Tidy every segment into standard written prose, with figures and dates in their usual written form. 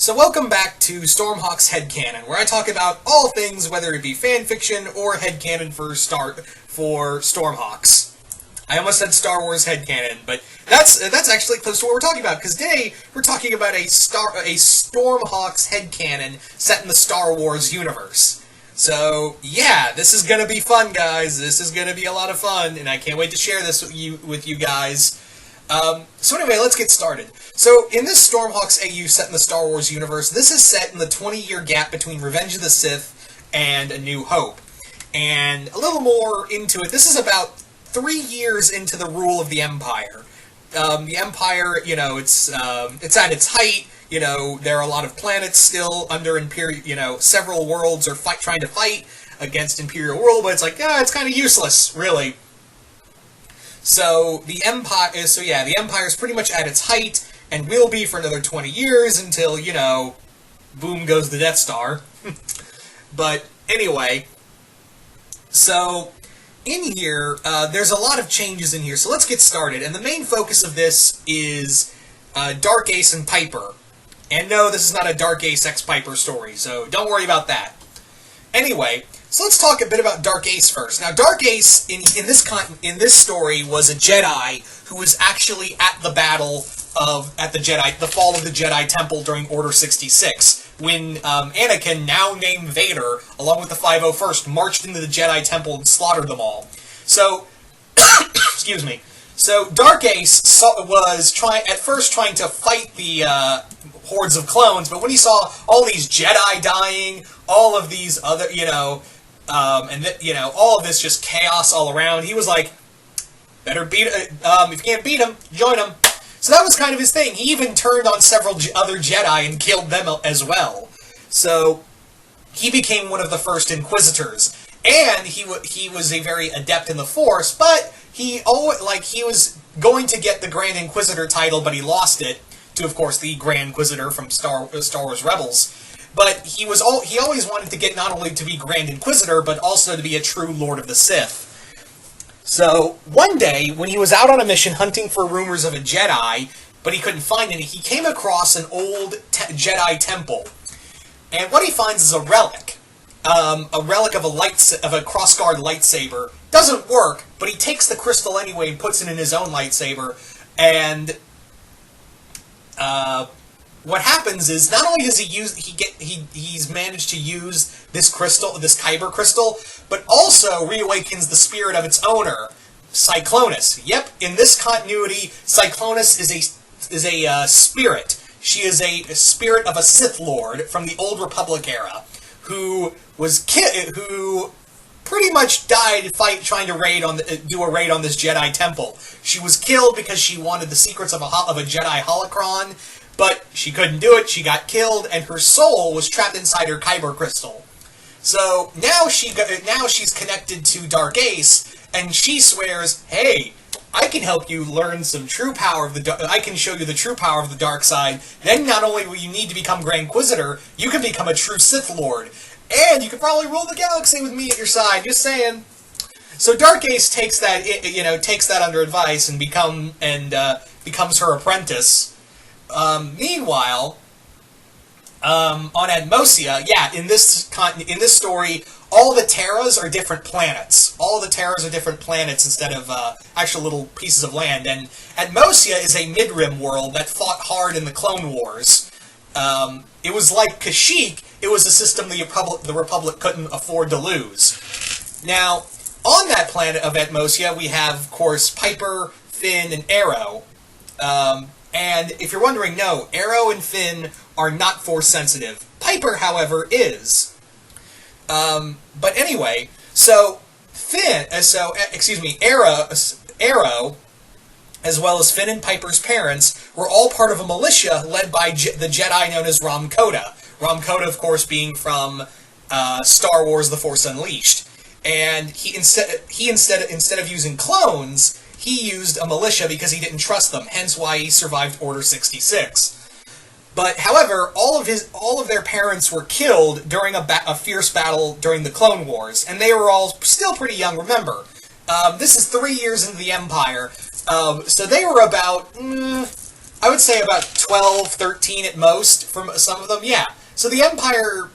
So welcome back to Stormhawk's Headcannon, where I talk about all things, whether it be fanfiction or headcanon for Stormhawks. I almost said Star Wars headcanon, but that's actually close to what we're talking about, because today we're talking about a Stormhawk's headcanon set in the Star Wars universe. So, yeah, this is going to be fun, guys. This is going to be a lot of fun, and I can't wait to share this with you guys. So anyway, let's get started. So, in this Stormhawks AU set in the Star Wars universe, this is set in the 20-year gap between Revenge of the Sith and A New Hope. And a little more into it, this is about 3 years into the rule of the Empire. The Empire, it's at its height. There are a lot of planets still under Imperial, several worlds are trying to fight against Imperial World, but it's like, it's kind of useless, really. So, the Empire is pretty much at its height, and will be for another 20 years until, boom goes the Death Star. But, anyway, so, in here, there's a lot of changes in here, so let's get started. And the main focus of this is Dark Ace and Piper. And no, this is not a Dark Ace X Piper story, so don't worry about that. Anyway, so let's talk a bit about Dark Ace first. Now, Dark Ace in this story was a Jedi who was actually at the battle at the fall of the Jedi Temple during Order 66, when Anakin, now named Vader, along with the 501st, marched into the Jedi Temple and slaughtered them all. So, excuse me. So Dark Ace was at first trying to fight the hordes of clones, but when he saw all these Jedi dying, all of these other, all of this just chaos all around, he was like, better beat if you can't beat him, join him. So that was kind of his thing. He even turned on several other Jedi and killed them as well. So he became one of the first Inquisitors, and he was a very adept in the Force, but he was going to get the Grand Inquisitor title, but he lost it to, of course, the Grand Inquisitor from Star Wars Rebels. But he always wanted to get not only to be Grand Inquisitor, but also to be a true Lord of the Sith. So, one day, when he was out on a mission hunting for rumors of a Jedi, but he couldn't find any, he came across an old Jedi temple. And what he finds is a relic. A relic of a crossguard lightsaber. Doesn't work, but he takes the crystal anyway and puts it in his own lightsaber. And what happens is, not only does he's managed to use this crystal, this Kyber crystal, but also reawakens the spirit of its owner, Cyclonus. Yep, in this continuity, Cyclonus is a spirit. She is a spirit of a Sith Lord from the Old Republic era, who pretty much died trying to do a raid on this Jedi temple. She was killed because she wanted the secrets of a Jedi holocron, but she couldn't do it. She got killed, and her soul was trapped inside her Kyber crystal. So now she's connected to Dark Ace, and she swears, "Hey, I can help you learn some true power I can show you the true power of the dark side. Then not only will you need to become Grand Inquisitor, you can become a true Sith Lord. And you could probably rule the galaxy with me at your side, just saying." So Dark Ace takes that under advice and becomes her apprentice. Meanwhile, on Atmosia, in this story, all the Terras are different planets. All the Terras are different planets instead of actual little pieces of land. And Atmosia is a mid-rim world that fought hard in the Clone Wars. It was like Kashyyyk. It was a system the Republic couldn't afford to lose. Now, on that planet of Atmosia, we have, of course, Piper, Finn, and Arrow. And if you're wondering, no, Arrow and Finn are not Force-sensitive. Piper, however, is. But anyway, so Arrow, as well as Finn and Piper's parents, were all part of a militia led by the Jedi known as Rom Koda. Rom Koda, of course, being from Star Wars: The Force Unleashed. And he instead of using clones, he used a militia because he didn't trust them. Hence why he survived Order 66. But however, all of their parents were killed during a fierce battle during the Clone Wars, and they were all still pretty young. Remember, this is 3 years into the Empire. So they were about I would say about 12, 13 at most from some of them, yeah. So the Empire,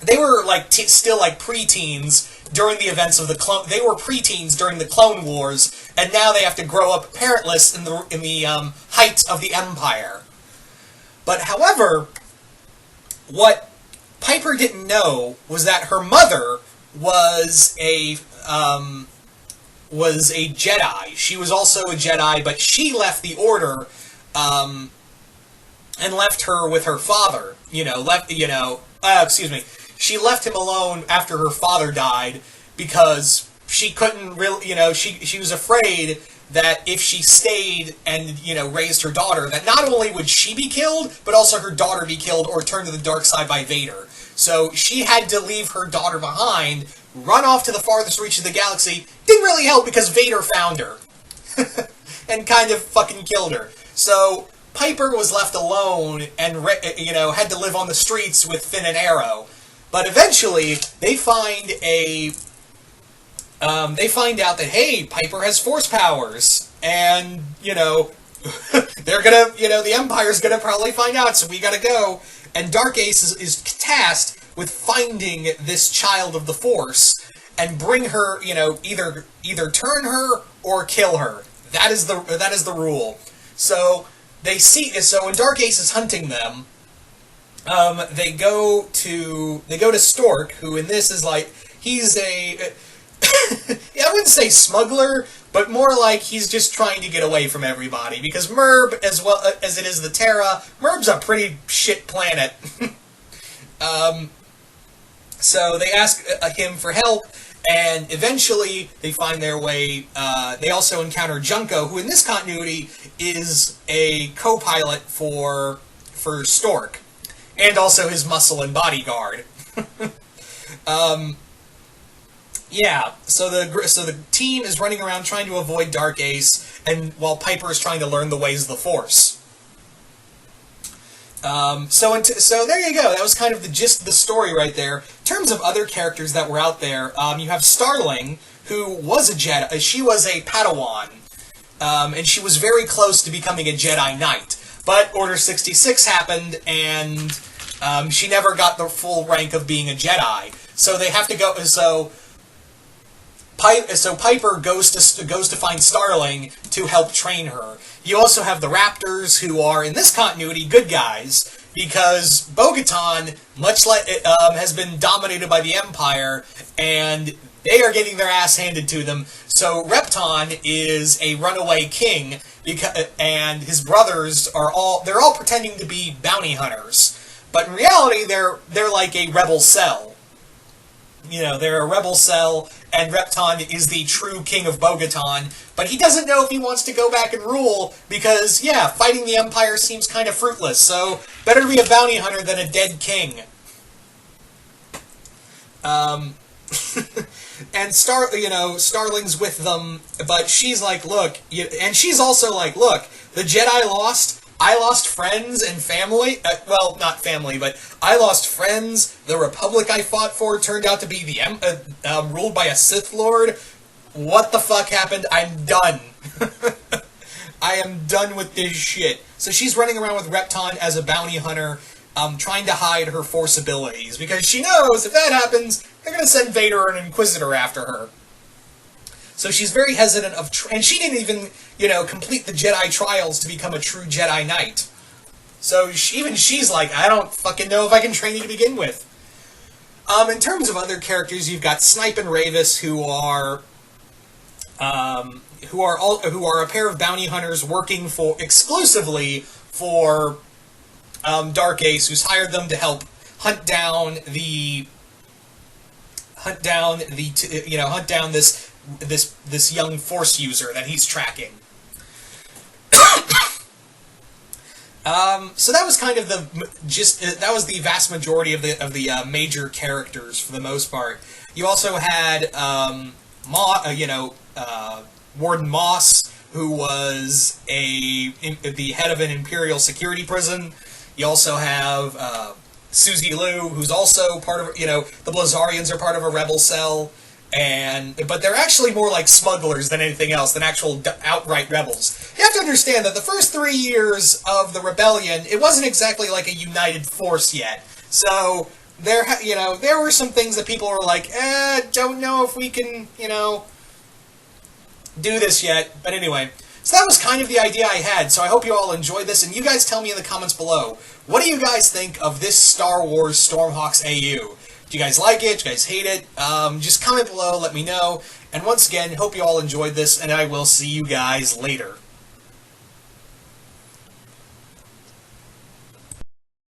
they were like still like preteens during the events of the clone. They were preteens during the Clone Wars, and now they have to grow up parentless in the height of the Empire. But however, what Piper didn't know was that her mother was a Jedi. She was also a Jedi, but she left the Order and left her with her father. Excuse me. She left him alone after her father died because she couldn't really, she was afraid that if she stayed and, raised her daughter, that not only would she be killed, but also her daughter be killed or turned to the dark side by Vader. So she had to leave her daughter behind, run off to the farthest reach of the galaxy. Didn't really help because Vader found her and kind of fucking killed her. So Piper was left alone and, had to live on the streets with Finn and Arrow. But eventually, they find out that, hey, Piper has force powers, and, they're gonna, the Empire's gonna probably find out, so we gotta go. And Dark Ace is tasked with finding this child of the Force, and bring her, either turn her or kill her. That is the rule. So, when Dark Ace is hunting them, they go to Stork, who in this is like, he's I wouldn't say smuggler, but more like he's just trying to get away from everybody, because Merb, as well as it is the Terra, Merb's a pretty shit planet. So they ask him for help, and eventually they find their way. They also encounter Junko, who in this continuity is a co-pilot for Stork, and also his muscle and bodyguard. Yeah, so the team is running around trying to avoid Dark Ace, and while Piper is trying to learn the ways of the Force. So there you go. That was kind of the gist of the story right there. In terms of other characters that were out there, you have Starling, who was a Jedi. She was a Padawan, and she was very close to becoming a Jedi Knight. But Order 66 happened, and she never got the full rank of being a Jedi. So they have to go. So Piper goes to find Starling to help train her. You also have the Raptors, who are, in this continuity, good guys, because Bo-Katan, much like has been dominated by the Empire, and they are getting their ass handed to them. So Repton is a runaway king, and his brothers are all pretending to be bounty hunters, but in reality they're like a rebel cell. They're a rebel cell, and Repton is the true king of Bo-Katan, but he doesn't know if he wants to go back and rule, because, yeah, fighting the Empire seems kind of fruitless, so better to be a bounty hunter than a dead king. And Starling's with them, but she's like, look, and she's also like, look, the Jedi lost, I lost friends and family. Well, not family, but I lost friends. The Republic I fought for turned out to be ruled by a Sith Lord. What the fuck happened? I'm done. I am done with this shit. So she's running around with Repton as a bounty hunter, trying to hide her Force abilities, because she knows if that happens, they're going to send Vader or an Inquisitor after her. So she's very hesitant and she didn't even, complete the Jedi trials to become a true Jedi Knight. So she's like, I don't fucking know if I can train you to begin with. In terms of other characters, you've got Snipe and Ravis, who are a pair of bounty hunters working exclusively for Dark Ace, who's hired them to help hunt down this young Force user that he's tracking. So that was kind of that was the vast majority of the major characters for the most part. You also had Warden Moss, who was the head of an Imperial security prison. You also have Susie Liu, who's also part of, the Blazarians are part of a rebel cell. But they're actually more like smugglers than anything else, than actual outright rebels. You have to understand that the first 3 years of the rebellion, it wasn't exactly like a united force yet. So there, there were some things that people were like, don't know if we can, do this yet. But anyway, so that was kind of the idea I had. So I hope you all enjoyed this, and you guys tell me in the comments below, what do you guys think of this Star Wars Stormhawks AU? Do you guys like it? Do you guys hate it? Just comment below, let me know. And once again, hope you all enjoyed this, and I will see you guys later.